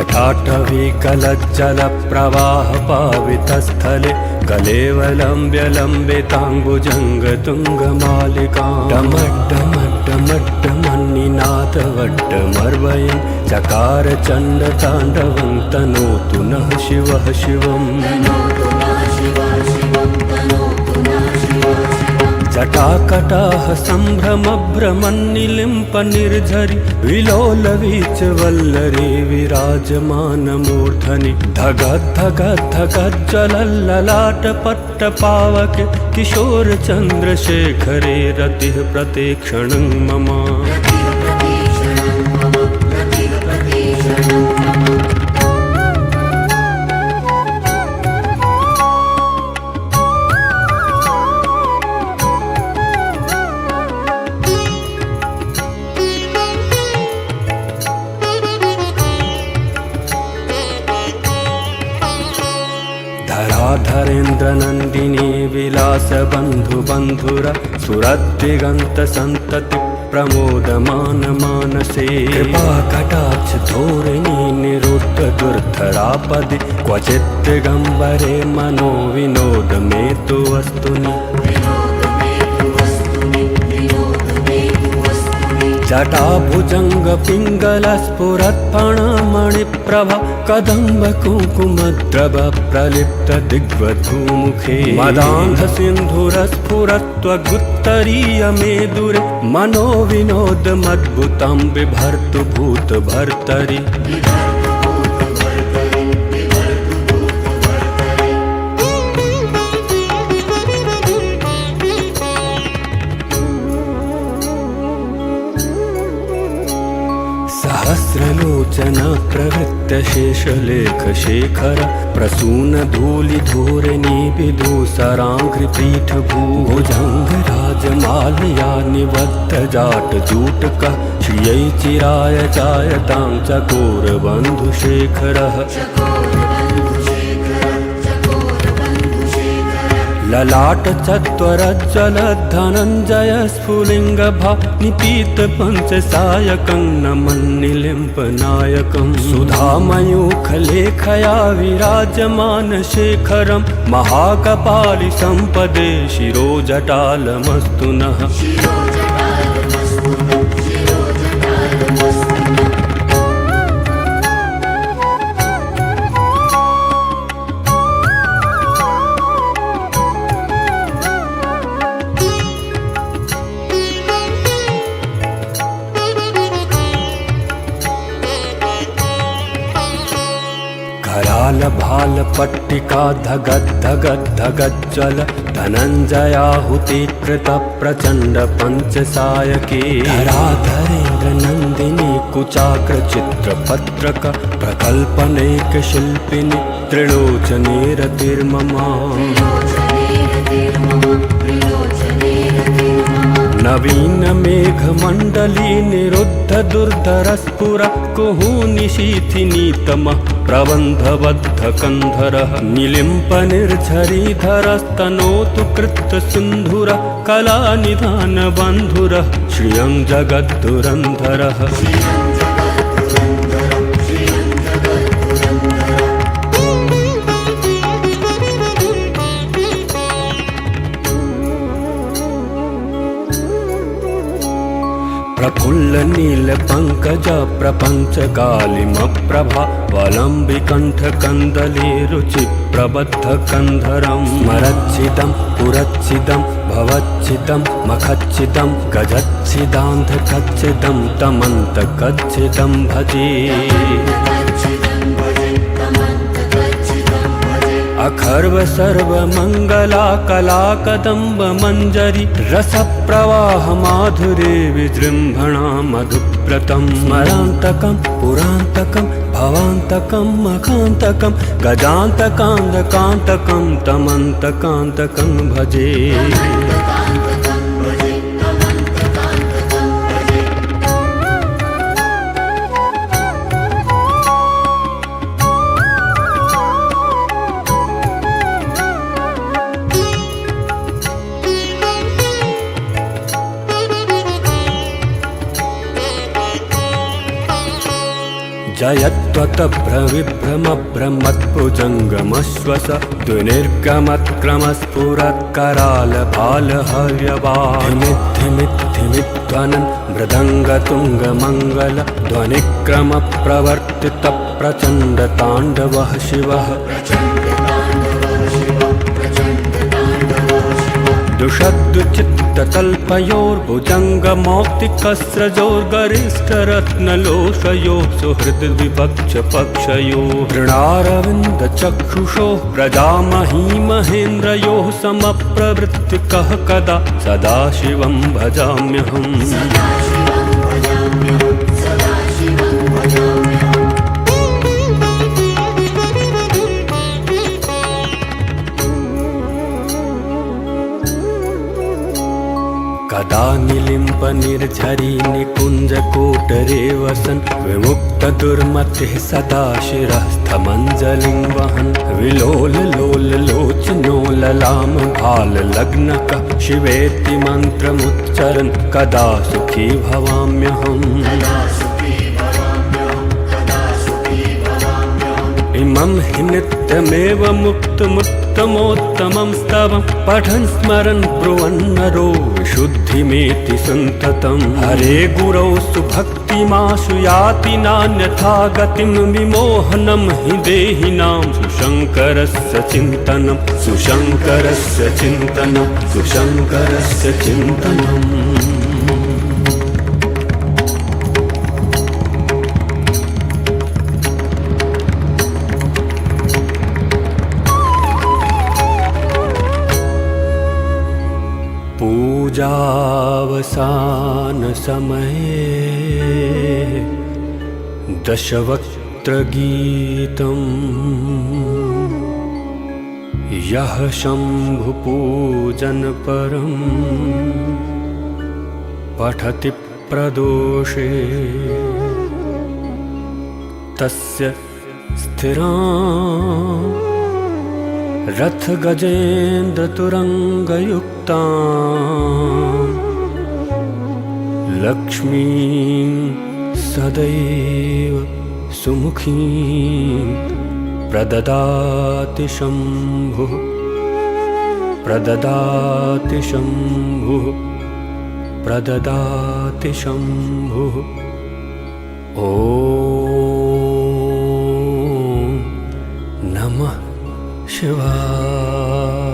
जटाटवीकलज्जलप्रवाहपावितस्थले कलेवलम्ब्य लम्बिताम्बुजङ्गतुङ्गमालिकां डमड्डमड्डमड्डमन्निनाथवड्डमर्वयं चकार चण्डताण्डवं तनोतु नः शिवः शिवम् जटाकटाह सम्भ्रमभ्रमन्निलिम्प निर्झरि विलोलवीचवल्लरी विराजमानमूर्धनि धगद्धगद्धगज्ज्वलल्ललाटपट्टपावके किशोरचन्द्रशेखरे रतिः प्रतीक्षणं मम धराधरेन्द्रनन्दिनी विलासबन्धुबन्धुर सुरद्दिगन्तसन्तति प्रमोदमानमानसे कृपाकटाक्षधोरिणी निरुद्धदुर्धरापदि क्वचित् दिगम्बरे मनोविनोदमेतु वस्तुनि जटाभुजङ्गपिङ्गलस्फुरत्फणमणिप्रभा कदम्बकुङ्कुमद्रव प्रलिप्तदिग्वधूमुखे मदान्धसिन्धुरस्फुरत्वगुत्तरीयमेदुरे मनोविनोदमद्भुतं बिभर्तु भूतभर्तरि सहस्रलोचन प्रवृत्त शेषलेखशेखर प्रसूनधूलिधूरिणी विदूसराङ्घ्रिपीठभूभुजङ्गराजमालया निबद्धजाटजूटकः श्रियै चिराय चायतां चकोरबन्धुशेखरः ललाटचत्वरज्ज्वलधनञ्जय स्फुलिङ्गभा निपीतपञ्चसायकं नमन्निलिम्पनायकं सुधामयूखलेखया विराजमानशेखरं महाकपालिसम्पदे शिरोजटालमस्तु नः करालभालपट्टिका धगद्धगद्धगज्ज्वल धनञ्जयाहुतिकृत प्रचण्ड पञ्चसायके धराधरेन्द्रनन्दिनी कुचाग्रचित्रपत्रक प्रकल्पनेकशिल्पिनि त्रिलोचने रतिर्ममा नवीन मेघमण्डली निरुद्ध दुर्धरस्फुर कुहूनिशीथिनीतमः प्रबन्धबद्धकन्धरः निलिम्पनिर्झरीधरस्तनोतु कृत्तसिन्धुरः कलानिधानबन्धुरः श्रियं जगद्धुरन्धरः प्रफुल्ल नीलपङ्कज प्रपञ्चकालिमप्रभा वलम्बिकण्ठकन्दली रुचिप्रबद्धकन्धरं स्मरच्छिदं पुरच्छिदं भवच्छिदं मखच्छिदं गजच्छिदान्धकच्छिदं तमन्तकच्छिदं भजे अखर्व सर्वमङ्गला कला कदम्ब मञ्जरी रसप्रवाह माधुरे विजृम्भणा मधुव्रतं स्मरान्तकं पुरान्तकं भवान्तकं मखान्तकं गजान्तकान्तकान्तकं तमन्तकान्तकं भजे जयत्वतभ्रविभ्रमभ्रमत्भुजङ्गमश्वस द्विनिर्गमत्क्रमस्फुरत्करालभालहव्यवाधिमिद्धिमिद्धिमिध्वनन् मृदङ्गतुङ्गमङ्गल ध्वनिक्रमप्रवर्तितप्रचण्डताण्डवः शिवः दुषद्दुचित्ततल्पयोर्भुजङ्गमौक्तिकस्रजोर्गरिष्ठरत्नलोषयोः सुहृद्विपक्षपक्षयोः ऋणारविन्दचक्षुषोः प्रजामही महेन्द्रयोः समप्रवृत्तिकः कदा सदाशिवं भजाम्यहम् कदा निलिम्पनिर्झरी निकुञ्जकोटरे वसन् विमुक्तदुर्मतिः सदा शिरस्थमञ्जलिं वहन् विलोललोललोचनो ललामभाललग्नकः शिवेति मन्त्रमुच्चरन् कदा सुखी भवाम्यहम् इमं हि नित्यमेव मुक्तमुत्तमोत्तमं स्तवं पठन् स्मरन् ब्रुवन्नरो विशुद्धिमेति सन्ततं हरे गुरौ सुभक्तिमाशु याति नान्यथा गतिं विमोहनं हि देहिनां सुशङ्करस्य चिन्तनं सुशङ्करस्य चिन्तनं सुशङ्करस्य चिन्तनम् पूजावसानसमये दशवक्त्रगीतम् यः शम्भुपूजनपरं पठति प्रदोषे तस्य स्थिरां रथ गजेन्द्र तुरंगयुक्तां लक्ष्मीं सदैव सुमुखीं प्रददाति शम्भुः प्रददाति शम्भुः प्रददाति शम्भुः ॐ नमः शिवाय।